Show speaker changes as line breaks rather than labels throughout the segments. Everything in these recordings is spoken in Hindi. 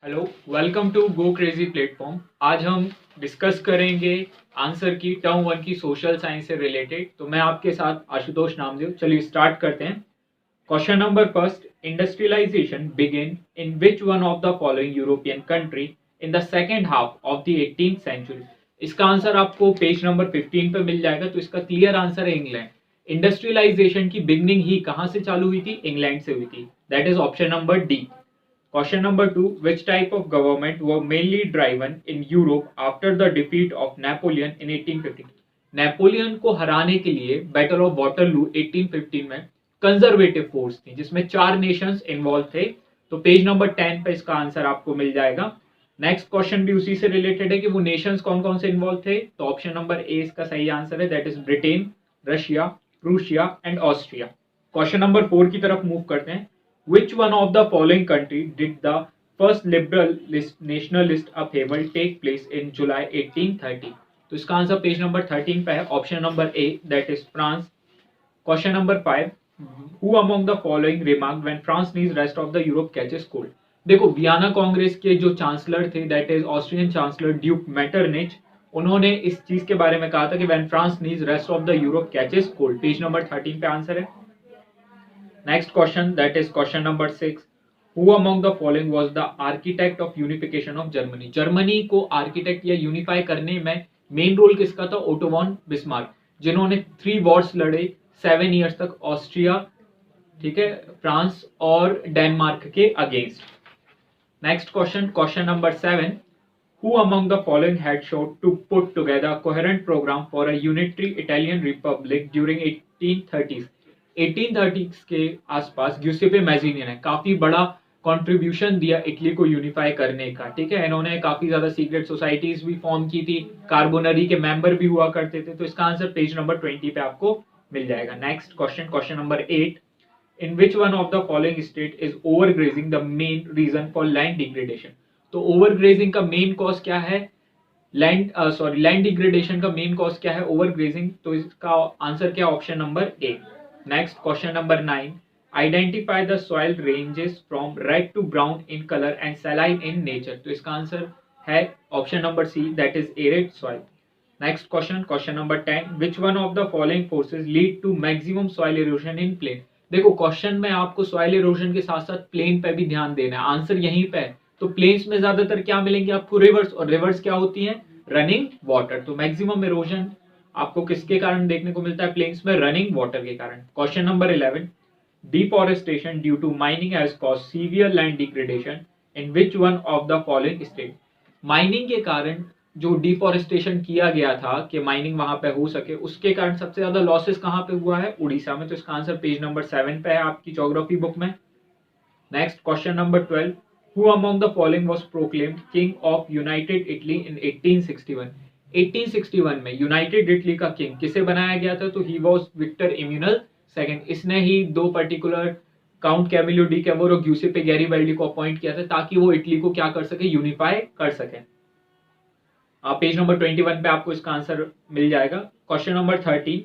Hello, welcome to go crazy platform. आज हम डिस्कस करेंगे आंसर की टर्म वन की सोशल साइंस से रिलेटेड। तो मैं आपके साथ आशुतोष नामदेव। चलिए स्टार्ट करते हैं। Question number first, industrialisation begin in which one of the following European country in the second half of the 18th century. इसका आंसर आपको पेज नंबर 15 पे मिल जाएगा। तो इसका क्लियर आंसर है इंग्लैंड। इंडस्ट्रियलाइजेशन की बिगनिंग ही कहां से चालू हुई थी? इंग्लैंड से हुई थी। That is option number D. Question number two, which type of government were mainly driven in Europe after the defeat of Napoleon in 1815? Napoleon को हराने के लिए बैटल ऑफ वाटरलू 1815 में कंजर्वेटिव फोर्स थी जिसमें 4 नेशंस इन्वॉल्व थे। तो पेज नंबर 10 पे इसका आंसर आपको मिल जाएगा। नेक्स्ट क्वेश्चन भी उसी से रिलेटेड है कि वो नेशंस कौन कौन से इन्वॉल्व थे। तो ऑप्शन नंबर ए इसका सही आंसर है, that is Britain, Russia, Prussia and Austria. Question number 4 की तरफ मूव करते हैं। Which one of the following country did the first liberal nationalist upheaval take place in July 1830? तो इसका आंसर पेज नंबर 13 पे है, option number A, that is France. Question number 5, who among the following remarked when France needs rest of the Europe catches cold? देखो, वियना कांग्रेस के जो चांसलर थे, that is Austrian chancellor duke Metternich, उन्होंने इस चीज के बारे में कहा था कि when France needs rest of the Europe catches cold। Page number 13 पे आंसर है। Next question, that is question number 6. Who among the following was the architect of unification of Germany? Germany को आर्किटेक्ट या यूनिफाई करने में मेन रोल किसका था? ओटो वॉन बिस्मार्क, जिन्होंने 3 वॉर्स लड़े 7 ईयर्स तक, ऑस्ट्रिया, ठीक है, फ्रांस और डेनमार्क के against. Next question, question number 7. Who among the following had sought to put together a coherent program for a unitary Italian republic during 1830s? 1830s के आसपास ग्यूसेपे मैजिनी ने काफी बड़ा कंट्रीब्यूशन दिया इटली को यूनिफाई करने का। ठीक है, इन्होंने काफी ज्यादा सीक्रेट सोसाइटीज भी फॉर्म की थी, कार्बोनरी के मेंबर भी हुआ करते थे। तो इसका आंसर पेज नंबर 20 पे आपको मिल जाएगा। Next question, question number 8. In which one of the following state is overgrazing the main reason for land degradation? तो ओवरग्रेजिंग का मेन कॉज क्या है? लैंड डिग्रेडेशन का मेन कॉज क्या है? ओवरग्रेजिंग। तो इसका आंसर क्या? Option number A. Next, question number 9. Identify the soil ranges from red to brown in color and saline in nature. तो इसका आंसर है option number C, that is arid soil. Next question, question number 10. Which one of the following forces lead to maximum soil erosion in plain? देखो, क्वेश्चन में आपको सॉइल इरोजन के साथ साथ प्लेन पे भी ध्यान देना है। आंसर यहीं पे है। तो प्लेन्स में ज्यादातर क्या मिलेंगे आपको? रिवर्स, और रिवर्स क्या होती है? Running water. तो मैक्सिमम इरोजन आपको किसके कारण देखने को मिलता है प्लेन्स में? रनिंग वाटर के कारण। Question number 11. Deforestation due to mining has caused severe land degradation in which one of the following state? Mining के कारण जो डिफॉरेस्टेशन किया गया था कि माइनिंग वहां पे हो सके, उसके कारण सबसे ज्यादा लॉसेस कहां पे हुआ है? उड़ीसा में। तो इसका आंसर पेज नंबर 7 पे है आपकी ज्योग्राफी बुक में। Next question number 12. Who among the following was proclaimed king of United Italy in 1861? 1861 में यूनाइटेड इटली का किंग किसे बनाया गया था? तो he was Victor Emmanuel second. इसने ही 2 particular count Camillo de Cavour और ग्यूसेपे गैरिबाल्डी को अपॉइंट किया था ताकि वो इटली को क्या कर सके? यूनिफाई कर सके। पेज नंबर 21 पे आपको इसका आंसर मिल जाएगा। Question number 13.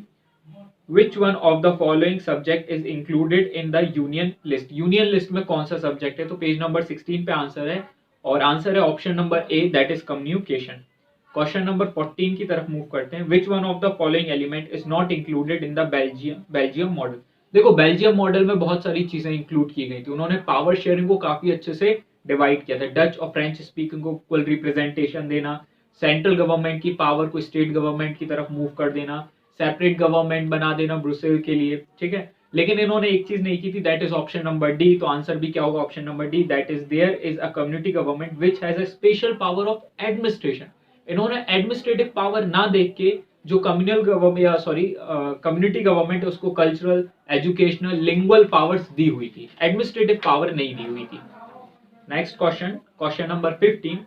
Which one of the following subject is included in the union list? Union list में कौन सा सब्जेक्ट है? तो पेज नंबर 16 पे आंसर है, और आंसर है option number A, that is communication. Question number 14 की तरफ मूव करते हैं। Which one of the following element is not included in the Belgium model? देखो, बेल्जियम मॉडल में बहुत सारी चीजें इंक्लूड की गई थी। उन्होंने पावर शेयरिंग को काफी अच्छे से डिवाइड किया था। डच और फ्रेंच स्पीकिंग को इक्वल रिप्रेजेंटेशन देना, सेंट्रल गवर्नमेंट की पावर को स्टेट गवर्नमेंट की तरफ मूव कर देना, सेपरेट गवर्नमेंट बना देना ब्रुसेल के लिए। ठीक है, लेकिन इन्होंने एक चीज नहीं की थी, that is option number D. तो आंसर भी क्या होगा? Option number D, that is there is a community government which has a special power of administration. इन्होंने एडमिनिस्ट्रेटिव पावर ना देख के जो कम्युनल गवर्नमेंट या कम्युनिटी गवर्नमेंट है उसको कल्चरल, एजुकेशनल, लिंगुअल पावर्स दी हुई थी, एडमिनिस्ट्रेटिव पावर नहीं दी हुई थी। Next question, question number 15.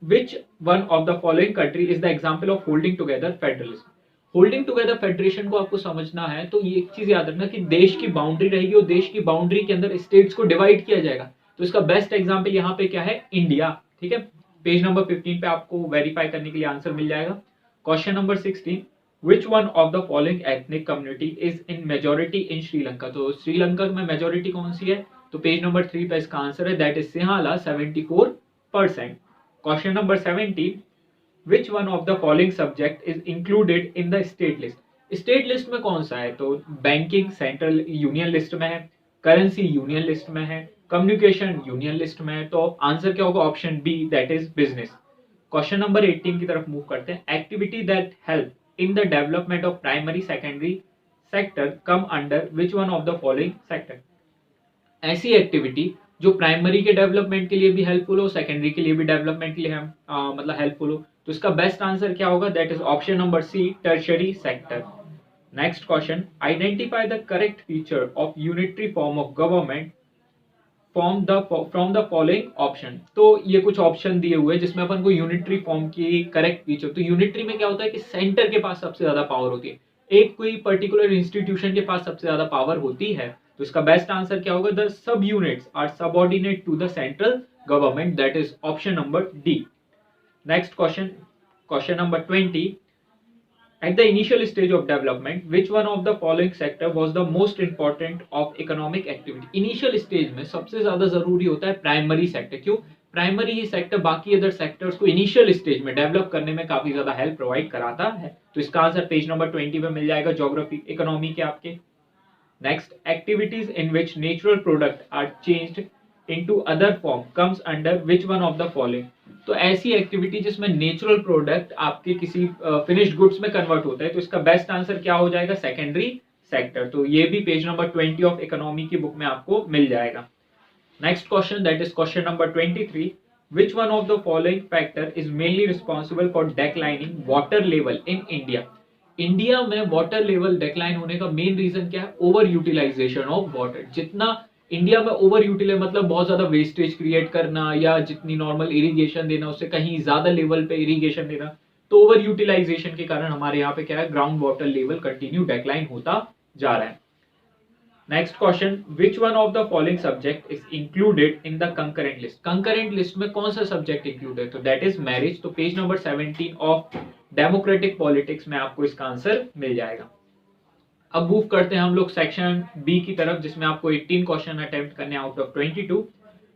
Which one of the following country is the example of holding together federalism? Holding together federation को आपको समझना है तो ये एक चीज याद रखना कि देश की बाउंड्री रहेगी और देश की बाउंड्री के अंदर स्टेट्स को डिवाइड किया जाएगा। तो इसका बेस्ट एग्जांपल यहाँ पे क्या है? इंडिया। ठीक है, पेज नंबर 15 पे आपको वेरीफाई करने के लिए आंसर मिल जाएगा। Question number 16. Which one of the following ethnic community is in majority in Sri Lanka? तो श्रीलंका में मेजोरिटी कौन सी है? तो पेज नंबर 3 पे इसका आंसर है that is Sinhala 74%। Question number 70, which one of the following subject is included in the state list. State list में कौन सा है? तो बैंकिंग सेंट्रल यूनियन लिस्ट में है, करेंसी यूनियन लिस्ट में है, कम्युनिकेशन यूनियन लिस्ट में है। तो आंसर क्या होगा? Option B that is business. Question number 18 की तरफ मूव करते हैं। Activity that help in the development of primary secondary sector come under which one of the following sector. ऐसी एक्टिविटी जो प्राइमरी के डेवलपमेंट के लिए भी हेल्पफुल हो, सेकेंडरी के लिए भी डेवलपमेंट के लिए मतलब हेल्पफुल हो। तो इसका बेस्ट आंसर क्या होगा? That is option number C, tertiary sector. Next question, identify the correct feature of unitary form of government from the following option. तो ये कुछ ऑप्शन दिए हुए हैं जिसमें अपन को यूनिटरी फॉर्म की करेक्ट फीचर। तो यूनिटरी में क्या होता है कि सेंटर के पास सबसे ज्यादा पावर होती है, एक कोई पर्टिकुलर इंस्टीट्यूशन के पास सबसे ज्यादा पावर होती है। तो इसका बेस्ट आंसर क्या होगा? The sub units are subordinate to the central government, that is option number D. Next question, question number 20, at the initial stage of development which one of the following sector was the most important of economic activity। initial stage में सबसे ज्यादा जरूरी होता है प्राइमरी सेक्टर। क्यों? प्राइमरी ही सेक्टर बाकी अदर सेक्टर्स को इनिशियल स्टेज में डेवलप करने में काफी ज्यादा हेल्प प्रोवाइड कराता है। तो इसका आंसर पेज नंबर 20 पे मिल जाएगा, ज्योग्राफी इकोनॉमी के आपके। Next, activities in which natural product are changed into other form comes under which one of the following. तो ऐसी एक्टिविटी जिसमें नेचुरल प्रोडक्ट आपके किसी फिनिश्ड गुड्स में कन्वर्ट होता है। तो इसका बेस्ट आंसर क्या हो जाएगा? Secondary sector. तो ये भी पेज नंबर 20 ऑफ इकोनॉमी की बुक में आपको मिल जाएगा। Next question, that is question number 23, which one of the following factor is mainly responsible for declining water level in India. India में वाटर लेवल डिक्लाइन होने का मेन रीजन क्या है? Over utilization of water. जितना इंडिया में ओवर यूटिलाइज मतलब बहुत ज्यादा वेस्टेज क्रिएट करना या जितनी नॉर्मल इरिगेशन देना उससे कहीं ज्यादा लेवल पे इरिगेशन देना, तो ओवर यूटिलाइजेशन के कारण हमारे यहाँ पे क्या है? Ground water level continue decline होता जा रहा है। Next question, which one of the following subject is included in the concurrent list. Concurrent list में कौन सा सब्जेक्ट इंक्लूड है? तो दैट इज मैरिज। तो page number 17 of democratic politics में आपको इसका आंसर मिल जाएगा। अब मूव करते हैं हम लोग सेक्शन बी की तरफ जिसमें आपको 18 क्वेश्चन अटेम्प्ट करने आउट ऑफ 22।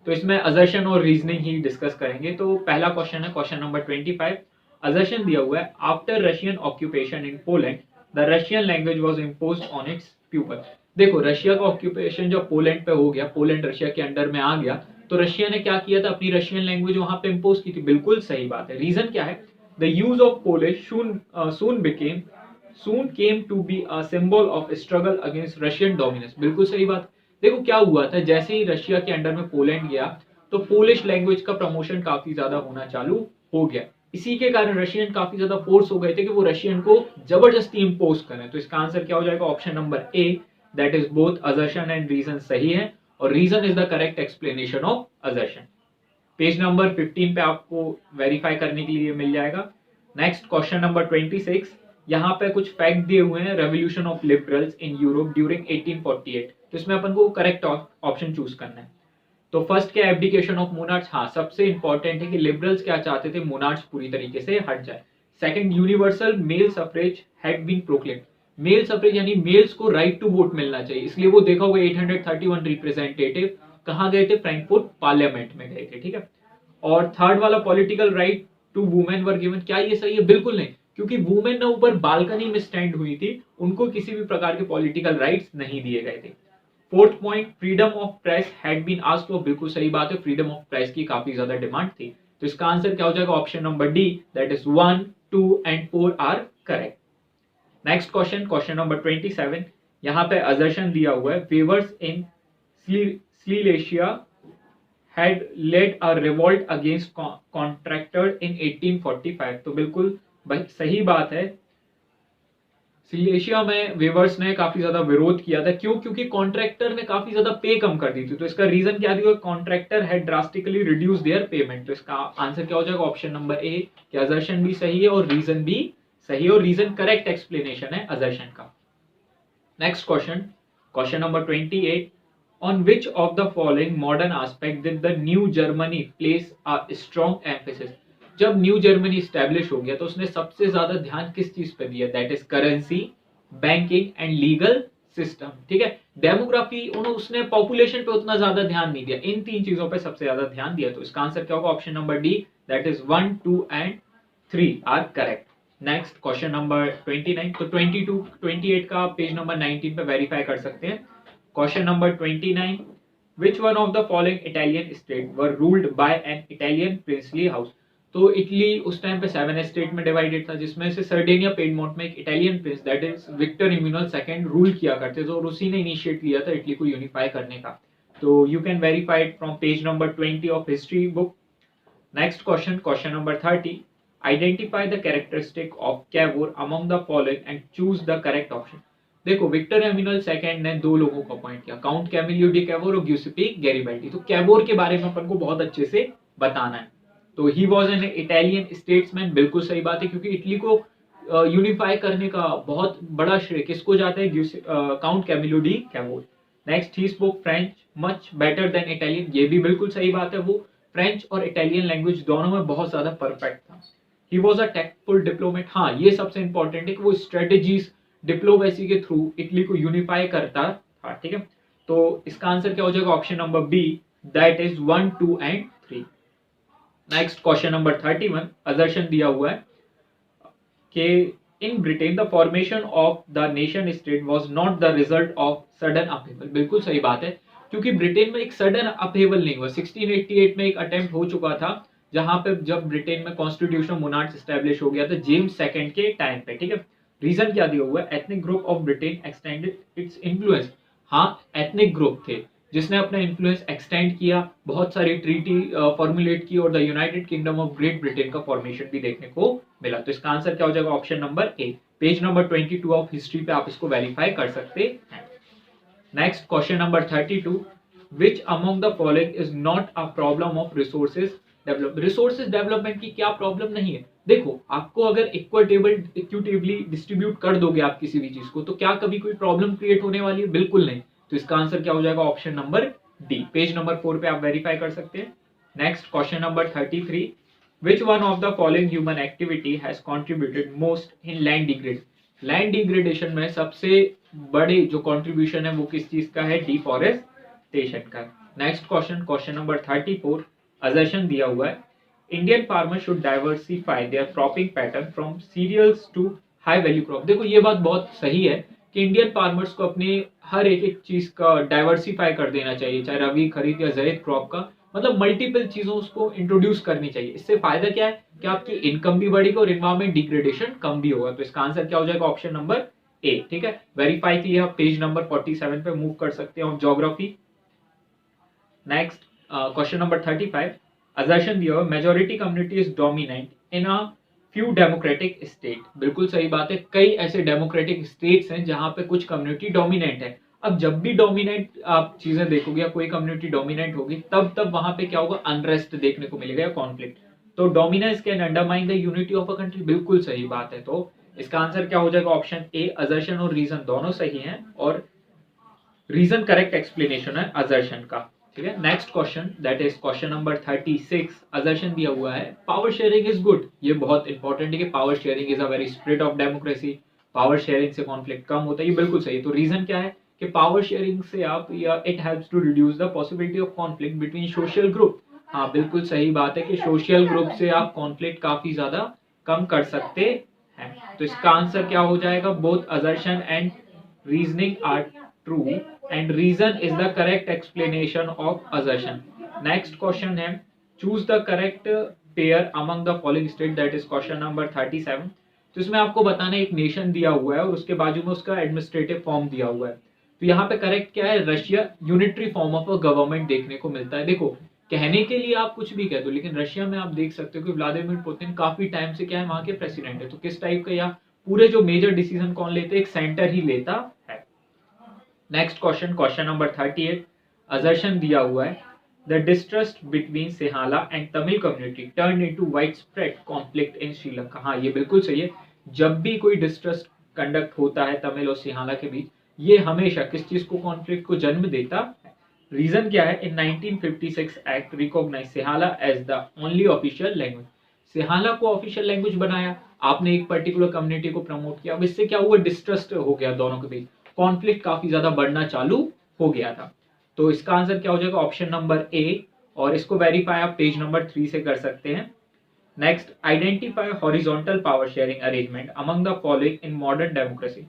तो इसमें असर्शन और रीजनिंग ही डिस्कस करेंगे। तो पहला क्वेश्चन है क्वेश्चन नंबर 25। असर्शन दिया हुआ है, after Russian occupation in Poland the Russian language was imposed on it's people. देखो, रशिया का ऑक्यूपेशन जब पोलैंड पे हो गया, पोलैंड रशिया के अंडर में आ गया, तो रशिया ने क्या किया था? अपनी रशियन लैंग्वेज वहां पे इम्पोज की थी। बिल्कुल सही बात है। रीजन क्या है? The use of Polish soon came to be a symbol of struggle against Russian dominance। बिल्कुल सही बात। देखो क्या हुआ था, जैसे ही रशिया के अंडर में पोलैंड गया तो पोलिश लैंग्वेज का प्रमोशन काफी ज्यादा होना चालू हो गया। इसी के कारण रशियन काफी ज्यादा फोर्स हो गए थे कि वो रशियन को जबरदस्ती इंपोज करें। तो इसका आंसर क्या हो जाएगा? Option number A, that is both assertion and reason सही है, और reason is the correct explanation of assertion. Page number 15 पे आपको वेरीफाई करने के लिए मिल जाएगा। नेक्स्ट क्वेश्चन नंबर 26, यहाँ पे कुछ फैक्ट दिए हुए हैं revolution of liberals in Europe during 1848। तो इसमें अपन को करेक्ट ऑप्शन चूज करना है। तो फर्स्ट क्या? Abdication of monarch. हाँ, सबसे इंपॉर्टेंट है कि लिबरल्स क्या चाहते थे? मोनार्च पूरी तरीके से हट जाए। Second, universal male suffrage had been proclaimed. Male suffrage यानी मेल्स को राइट टू वोट मिलना चाहिए, इसलिए वो देखा होगा 831 रिप्रेजेंटेटिव कहाँ गए थे? फ्रैंकफर्ट पार्लियामेंट में गए थे। ठीक है। और थर्ड वाला, political right to women were given. क्या ये सही है? बिल्कुल नहीं, क्योंकि वुमेन ने ऊपर बालकनी में स्टैंड हुई थी, उनको किसी भी प्रकार के पॉलिटिकल राइट्स नहीं दिए गए थे। Fourth point, freedom of press had been asked for. बिल्कुल सही बात है, फ्रीडम ऑफ प्रेस की काफी ज्यादा डिमांड थी। तो इसका आंसर क्या हो जाएगा? Option number D, that is 1, 2 and 4 are correct. Next question, question number 27। यहाँ पे असर्शन दिया हुआ है, weavers in Silesia had led a revolt against contractors in 1845। तो बिल्कुल सही बात है, सिलेशिया में वेवर्स ने काफी ज्यादा विरोध किया था। क्यों? क्योंकि कॉन्ट्रैक्टर ने काफी ज्यादा पे कम कर दी थी। तो इसका रीजन क्या दिया? Contractor had drastically reduce there payment. तो इसका आंसर क्या हो जाएगा? ऑप्शन नंबर ए, कि असर्शन भी सही है और रीजन भी सही है, और रीजन करेक्ट एक्सप्लेनेशन है असर्शन का। Next question, question number 28, on which of the following modern aspect did the New Germany place a strong emphasis। जब न्यू जर्मनी स्टैब्लिश हो गया तो उसने सबसे ज्यादा ध्यान किस चीज पे दिया? That is currency, banking and legal system, ठीक है। डेमोग्राफी उसने पॉपुलेशन पे उतना ज्यादा ध्यान नहीं दिया, इन 3 चीजों पे सबसे ज्यादा ध्यान दिया। तो इसका आंसर क्या होगा? Option number D, that is 1, 2 and 3 are correct. Next question number 29। तो 22 28 का पेज नंबर 19 पे वेरीफाई कर सकते हैं। Question number 29, which one of the following Italian state were ruled by an Italian princely house. तो इटली उस टाइम पे 7 स्टेट में डिवाइडेड था, जिसमें से सर्डेनिया पेडमोंट में एक Italian prince that is Victor Emmanuel second rule किया करते थे, और उसी ने इनिशिएट लिया था इटली को यूनिफाई करने का। तो you can verify it from page number 20 of history book. Next question, question number 30, identify the characteristic of Cavour among the following and choose the correct option. देखो, विक्टर एमिनल सेकंड ने 2 लोगों को अपॉइंट किया, काउंट कैमिलियो डी कैवोर और ग्यूसेपी गैरिबाल्डी। तो कैवोर के बारे में अपन को बहुत अच्छे से बताना है। तो he was an Italian statesman, बिल्कुल सही बात है, क्योंकि इटली को यूनिफाई करने का बहुत बड़ा श्रेय किसको जाता है? Count Camillo D Cavour. Next, he spoke French much better than Italian, ये भी बिल्कुल सही बात है, वो फ्रेंच और इटालियन लैंग्वेज दोनों में बहुत ज्यादा परफेक्ट था। He was a tactful diplomat, हाँ ये सबसे इंपॉर्टेंट है कि वो स्ट्रेटेजीज डिप्लोमेसी के थ्रू इटली को यूनिफाई करता था, ठीक है। तो इसका आंसर क्या हो जाएगा? Option number B, that is 1, 2 and 3। Next question number 31, assertion दिया हुआ है कि in Britain the formation of the nation state was not the result of sudden upheaval. बिल्कुल सही बात है, क्योंकि ब्रिटेन में एक सडन अपहेवल नहीं हुआ। 1688 में एक अटेम्प्ट हो चुका था, जहां पे जब ब्रिटेन में कॉन्स्टिट्यूशनल मोनार्च एस्टैब्लिश हो गया था जेम्स सेकंड के टाइम पे, ठीक है। रीजन क्या दिया हुआ है? Ethnic group of Britain extended its influence. हाँ, एथनिक ग्रुप थे जिसने अपना इन्फ्लुएंस एक्सटेंड किया, बहुत सारी ट्रीटी फॉर्मुलेट की, और the United kingdom of great Britain का फॉर्मेशन भी देखने को मिला। तो इसका आंसर क्या हो जाएगा? Option number A, page number 22 of history पे आप इसको वेरीफाई कर सकते हैं। Next question number 32, which among the following is not a problem of resources develop. Resources development की क्या प्रॉब्लम नहीं है? देखो, आपको अगर इक्विटेबली डिस्ट्रीब्यूट कर दोगे आप किसी भी चीज को, तो क्या कभी कोई प्रॉब्लम क्रिएट होने वाली है? बिल्कुल नहीं। तो इसका आंसर क्या हो जाएगा? Option number D, page number 4 पे आप वेरीफाई कर सकते हैं। Next question number 33, which one of the following human activity has contributed most in land degrade. Land degradation में सबसे बड़े जो कंट्रीब्यूशन है वो किस चीज का है? डिफॉरेस्टेशन का। Next question, question number 34, assertion दिया हुआ है, Indian farmer should diversify their cropping pattern from cereals to high value crop. देखो, ये बात बहुत सही है कि इंडियन फार्मर्स को अपने हर एक चीज का डाइवर्सिफाई कर देना चाहिए, चाहे रबी, खरीफ या ज़ैद क्रॉप का, मतलब मल्टीपल चीजों उसको इंट्रोड्यूस करनी चाहिए। इससे फायदा क्या है कि आपकी इनकम भी बढ़ेगी और इन्वायरमेंट डिग्रेडेशन कम भी होगा। तो इसका आंसर क्या हो जाएगा? ऑप्शन नंबर ए, ठीक है। वेरीफाई के लिए आप पेज नंबर 47 पे मूव कर सकते हैं of geography. Next question number 35, assertion दिया हुआ, majority community is dominant in a few democratic state. बिल्कुल सही बात है, कई ऐसे डेमोक्रेटिक स्टेट्स हैं जहां पे कुछ कम्युनिटी डोमिनेंट है। अब जब भी डोमिनेंट आप चीजें देखोगे या कोई कम्युनिटी डोमिनेंट होगी, तब वहां पे क्या होगा? अनरेस्ट देखने को मिलेगा या कॉन्फ्लिक्ट। तो dominance can undermine the unity of a country, बिल्कुल सही बात है। तो इसका आंसर क्या हो जाएगा? ऑप्शन ए, असर्शन और रीजन दोनों सही हैं, और रीजन करेक्ट एक्सप्लेनेशन है असर्शन का, ठीक है। Next question, that is question number 36, assertion दिया हुआ है, पावर शेयरिंग इज गुड। ये बहुत इंपॉर्टेंट है कि power sharing is a very spirit of democracy, power sharing से कॉन्फ्लिक्ट कम होता है, ये बिल्कुल सही है। तो रीजन क्या है कि पावर शेयरिंग से आप या it helps to reduce the possibility of conflict between social group. हाँ, बिल्कुल सही बात है कि सोशल ग्रुप से आप कॉन्फ्लिक्ट काफी ज्यादा कम कर सकते हैं। तो इसका आंसर क्या हो जाएगा? Both assertion and reasoning are true and reason is the correct explanation of assertion. Next question है, choose the correct pair among the following state, that is question number 37। तो इसमें आपको बताना है एक नेशन दिया हुआ है और उसके बाजू में उसका एडमिनिस्ट्रेटिव फॉर्म दिया हुआ है। तो यहाँ पे करेक्ट क्या है? Russia unitary form of a government देखने को मिलता है। देखो, कहने के लिए आप कुछ भी कह दो, लेकिन रशिया में आप देख सकते हो कि व्लादिमीर पुतिन काफी टाइम से क्या है, वहां के प्रेसिडेंट है। तो किस टाइप का, या पूरे जो मेजर डिसीजन कौन लेते हैं? एक सेंटर ही लेता है। Next question, question number 38, assertion दिया हुआ है, the distrust between Sinhala and Tamil community turn into widespread conflict in Sri. हाँ, ये बिल्कुल सही है। जब भी कोई डिस्ट्रस्ट कंडक्ट होता है तमिल और सिहाला के बीच, ये हमेशा किस चीज को? कॉन्फ्लिक्ट को जन्म देता है। रीजन क्या है? In 1956 act recognize Sinhala as the only official language. Sinhala को ऑफिशियल लैंग्वेज बनाया, आपने एक पर्टिकुलर कम्युनिटी को प्रमोट किया, अब इससे क्या हुआ? डिस्ट्रस्ट हो गया दोनों के बीच। कॉन्फ्लिक्ट काफी ज्यादा बढ़ना चालू हो गया था। तो इसका आंसर क्या हो जाएगा, ऑप्शन नंबर ए। और इसको वेरीफाई आप पेज नंबर 3 से कर सकते हैं। Next, identify horizontal power sharing arrangement among the following in modern democracy.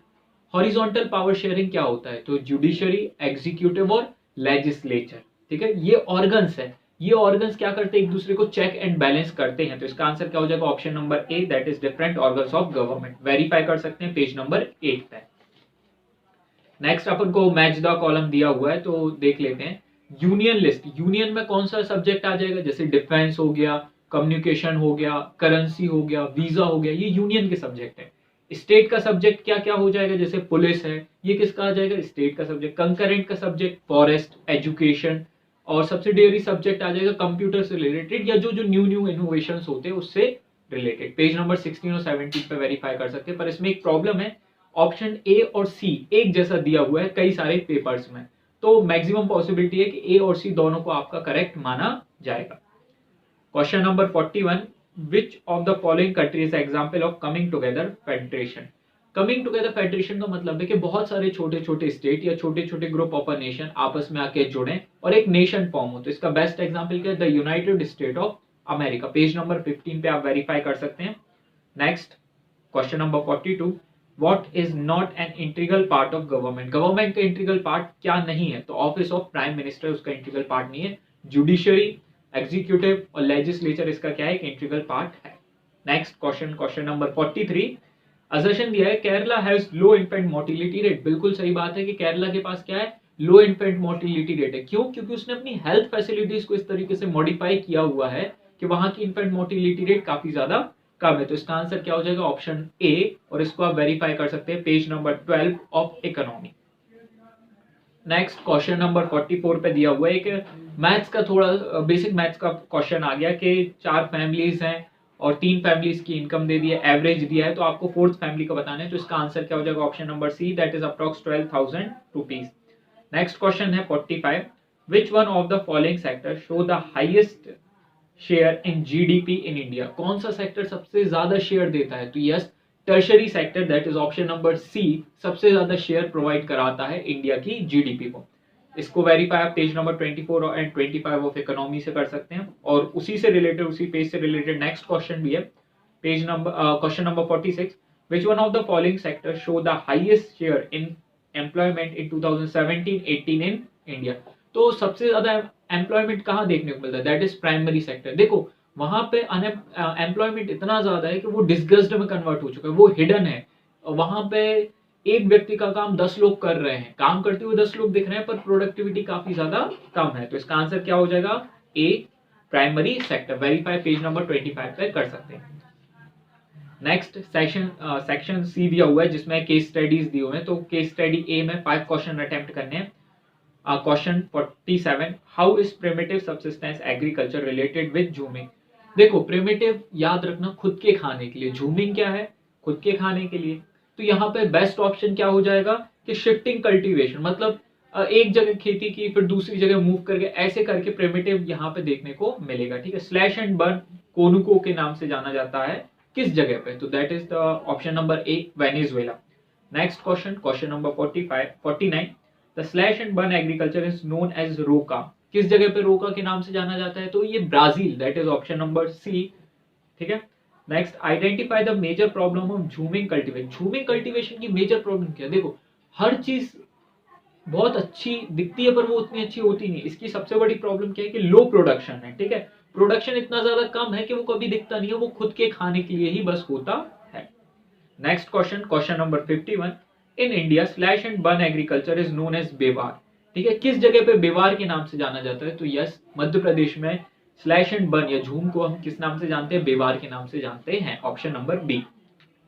Horizontal power sharing क्या होता है, तो जुडिशरी, एग्जीक्यूटिव और लेजिस्लेचर, ठीक है, ये ऑर्गन्स है। ये ऑर्गन्स क्या करते हैं, एक दूसरे को चेक एंड बैलेंस करते हैं। तो इसका आंसर क्या हो जाएगा, option number A, that is different organs of government. Verify कर सकते हैं पेज नंबर 8 पे। नेक्स्ट अपन को मैच द कॉलम दिया हुआ है, तो देख लेते हैं। यूनियन लिस्ट, यूनियन में कौन सा सब्जेक्ट आ जाएगा, जैसे डिफेंस हो गया, कम्युनिकेशन हो गया, करेंसी हो गया, वीजा हो गया, ये यूनियन के सब्जेक्ट है। स्टेट का सब्जेक्ट क्या क्या हो जाएगा, जैसे पुलिस है, ये किसका आ जाएगा, स्टेट का सब्जेक्ट। कंकरेंट का सब्जेक्ट फॉरेस्ट, एजुकेशन, और सब्सिडियरी सब्जेक्ट आ जाएगा कंप्यूटर से रिलेटेड या जो जो न्यू न्यू इनोवेशन होते हैं उससे रिलेटेड। पेज नंबर 16 और 17 पे वेरीफाई कर सकते हैं। पर इसमें एक प्रॉब्लम है, ऑप्शन ए और सी एक जैसा दिया हुआ है कई सारे पेपर्स में, तो मैक्सिमम पॉसिबिलिटी है कि ए और सी दोनों को आपका करेक्ट माना जाएगा। Question number 41, which of the following country is example of coming together federation. Coming together federation का मतलब है कि बहुत सारे छोटे छोटे स्टेट या छोटे छोटे ग्रुप ऑफ अ नेशन आपस में आके जुड़े और एक नेशन फॉर्म हो। तो इसका बेस्ट एग्जांपल क्या है, the United state of America. Page number 15 पे आप वेरीफाई कर सकते हैं। Next, question number 42, what is not an integral part of government. Government का इंटीग्रल पार्ट क्या नहीं है, तो ऑफिस ऑफ प्राइम मिनिस्टर उसका इंटीग्रल पार्ट नहीं है। जुडिशरी, एग्जीक्यूटिव और लेजिस्लेचर इसका क्या है, एक इंटीग्रल पार्ट है। Next question, question number 43, assertion दिया है Kerala has low infant mortality rate. बिल्कुल सही बात है कि केरला के पास क्या है, लो इन्फेंट मोर्टिलिटी रेट है। क्यों, क्योंकि उसने अपनी हेल्थ फैसिलिटीज को इस तरीके से मॉडिफाई किया हुआ है कि वहां की इन्फेंट मोर्टिलिटी रेट काफी ज्यादा कम है। तो इसका आंसर क्या हो जाएगा, ऑप्शन ए, और इसको आप वेरीफाई कर सकते हैं page number 12 of economy. Next, question number 44 पे दिया हुआ है एक मैथ्स का थोड़ा बेसिक मैथ्स का क्वेश्चन आ गया कि 4 फैमिलीज हैं और 3 फैमिलीज की इनकम दे दी है, एवरेज दिया है, तो आपको 4th फैमिली का बताना है। तो इसका आंसर क्या हो जाएगा, option number C, that is approx 12,000 rupees. Next question है 45, which one of the following sector show the highest share in GDP in India. कौन सा सेक्टर सबसे ज्यादा शेयर देता है, तो yes, tertiary sector, that is option number C, सबसे ज्यादा शेयर प्रोवाइड कराता है इंडिया की जीडीपी को। इसको वेरीफाई आप page number 24 and 25 of economy से कर सकते हैं। और उसी से रिलेटेड, उसी पेज से रिलेटेड नेक्स्ट क्वेश्चन भी है, page number question number 46, which one of the following sector show the highest share in employment in 2017-18 in India. तो सबसे ज्यादा एम्प्लॉयमेंट कहाँ देखने को मिलता है, दैट इज प्राइमरी सेक्टर। देखो वहां पे एम्प्लॉयमेंट इतना ज्यादा है कि वो डिस्गस्ड में कन्वर्ट हो चुका है, वो हिडन है। वहां पे एक व्यक्ति का काम 10 लोग कर रहे हैं, काम करते हुए 10 लोग दिख रहे हैं, पर प्रोडक्टिविटी काफी ज्यादा कम है। तो इसका आंसर क्या हो जाएगा, A, primary sector. Verify page number 25 पे कर सकते हैं। नेक्स्ट सेक्शन सी दिया हुआ है जिसमें केस स्टडीज दिए हुए हैं। तो केस स्टडी ए में 5 क्वेश्चन अटेम्प्ट करने हैं। Question 47, how is primitive subsistence agriculture related with jhuming. देखो प्रिमिटिव याद रखना खुद के खाने के लिए, झूमिंग क्या है, खुद के खाने के लिए। तो यहाँ पे बेस्ट ऑप्शन क्या हो जाएगा कि शिफ्टिंग कल्टीवेशन, मतलब एक जगह खेती की फिर दूसरी जगह मूव करके, ऐसे करके प्रिमिटिव यहाँ पे देखने को मिलेगा। ठीक है, स्लैश एंड बर्न कोनुको के नाम से जाना जाता है किस जगह पे, तो that is the option number A, Venezuela. Next question, question number 49, the slash and burn agriculture is known as roca. किस जगह पे रोका के नाम से जाना जाता है, तो ये Brazil, that is option number C. ठीक है, next, identify the major problem of jhuming cultivation. Jhuming cultivation की मेजर प्रॉब्लम क्या है, देखो हर चीज बहुत अच्छी दिखती है पर वो उतनी अच्छी होती नहीं। इसकी सबसे बड़ी प्रॉब्लम क्या है कि लो प्रोडक्शन है। ठीक है, प्रोडक्शन इतना ज्यादा कम है कि वो कभी दिखता नहीं है, वो खुद के खाने के लिए ही बस होता है। Next question, question number 51, in India slash and burn agriculture is known as bewar. ठीक है, किस जगह पे बेवार के नाम से जाना जाता है, तो यस, मध्य प्रदेश में स्लैश एंड बर्न या झूम को हम किस नाम से जानते हैं, बेवार के नाम से जानते हैं, option number B.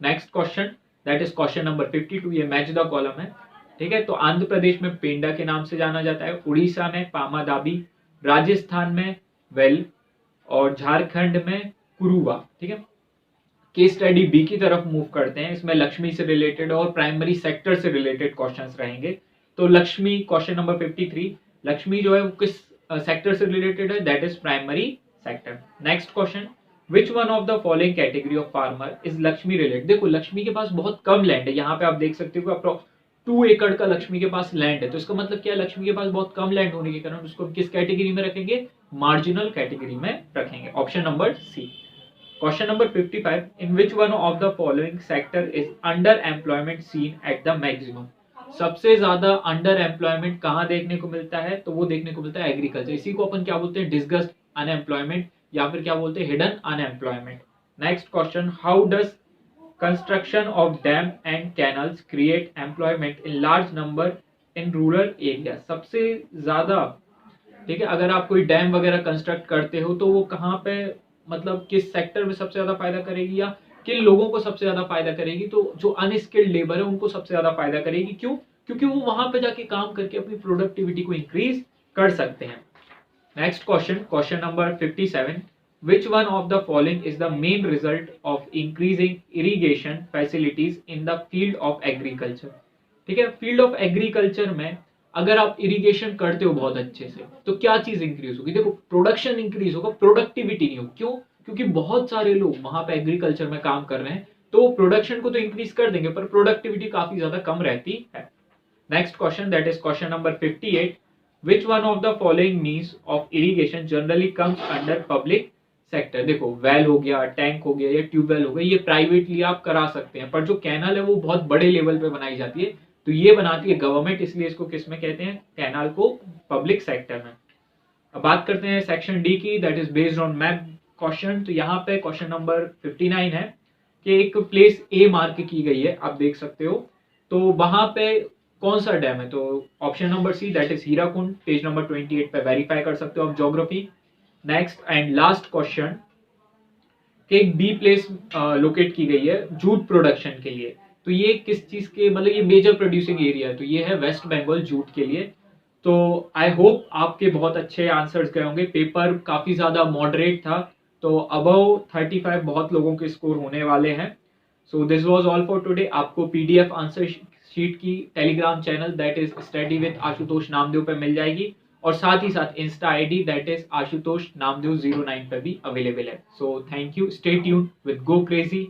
Next question, that is question number 52, ये मैच द कॉलम है। ठीक है, तो आंध्र प्रदेश में पेंडा के नाम से जाना जाता है, उड़ीसा में पामादाबी, राजस्थान में वेल और झारखंड में कुरुवा। ठीक है, केस स्टडी बी की तरफ मूव करते हैं। इसमें लक्ष्मी से रिलेटेड और प्राइमरी सेक्टर से रिलेटेड क्वेश्चंस रहेंगे। तो लक्ष्मी, क्वेश्चन नंबर 53, लक्ष्मी जो है वो किस सेक्टर से रिलेटेड है, that is primary sector. Next question, which one of the following category of farmer is Lakshmi related. देखो लक्ष्मी के पास बहुत कम लैंड है, यहाँ पे आप देख सकते हो 2 एकड़ का लक्ष्मी के पास लैंड है, तो इसका मतलब क्या है, लक्ष्मी के पास बहुत कम लैंड होने के कारण उसको किस कैटेगरी में रखेंगे, मार्जिनल कैटेगरी में रखेंगे। Option number C. Question number 55, in which one of the following sector is under employment seen at the maximum. सबसे ज्यादा अंडर एम्प्लॉयमेंट कहाँ देखने को मिलता है, तो वो देखने को मिलता है एग्रीकल्चर। इसी को अपन क्या बोलते हैं, डिस्गस्ड अनएम्प्लॉयमेंट, या फिर क्या बोलते हैं, hidden unemployment. Next question, how does construction of dam and canals create employment in large number in rural area. सबसे ज्यादा, ठीक है, अगर आप कोई डैम वगैरह कंस्ट्रक्ट करते हो तो वो कहाँ पे, मतलब किस सेक्टर में सबसे ज्यादा फायदा करेगी, या किन लोगों को सबसे ज्यादा फायदा करेगी, तो जो अनस्किल्ड लेबर है उनको सबसे ज्यादा फायदा करेगी। क्यों? क्योंकि वो वहां पे जाके काम करके अपनी प्रोडक्टिविटी को इंक्रीज कर सकते हैं। Next question, question number 57, which one of the following is the main result of increasing irrigation facilities in the field of agriculture। ठीक है, फील्ड ऑफ एग्रीकल्चर में अगर आप इरिगेशन करते हो बहुत अच्छे से तो क्या चीज इंक्रीज होगी, देखो प्रोडक्शन इंक्रीज होगा, प्रोडक्टिविटी नहीं होगी। क्यों? क्योंकि बहुत सारे लोग वहां पे एग्रीकल्चर में काम कर रहे हैं, तो प्रोडक्शन को तो इंक्रीज कर देंगे पर प्रोडक्टिविटी काफी ज्यादा कम रहती है। Next question, that is question number 58, which one of the following means of irrigation generally comes under public sector। देखो वेल हो गया, टैंक हो गया या ट्यूबवेल हो गया, ये प्राइवेटली आप करा सकते हैं, पर जो कैनल है वो बहुत बड़े लेवल पे बनाई जाती है, तो ये बनाती है गवर्नमेंट, इसलिए इसको किस में कहते हैं, कैनाल को पब्लिक सेक्टर में। अब बात करते हैं सेक्शन डी की, that is based on map question. तो यहाँ पे क्वेश्चन नंबर 59 है कि एक प्लेस ए मार्क की गई है, आप देख सकते हो, तो वहां पे कौन सा डैम है, तो option number C, that is Hirakud. Page number 28 पे वेरीफाई कर सकते हो आप geography. Next and last question, एक बी प्लेस लोकेट की गई है जूट प्रोडक्शन के लिए, तो ये किस चीज के, मतलब ये मेजर प्रोड्यूसिंग एरिया है, तो ये है वेस्ट बंगाल जूट के लिए। तो आई होप आपके बहुत अच्छे आंसर्स गए होंगे, पेपर काफी ज्यादा मॉडरेट था, तो अबव 35 बहुत लोगों के स्कोर होने वाले हैं। So this was all for today. आपको पीडीएफ आंसर शीट की Telegram channel that is study with Ashutosh Namdev पे मिल जाएगी, और साथ ही साथ Insta ID that is Ashutosh Namdev 09 पे भी अवेलेबल है। So thank you, stay tuned with go crazy.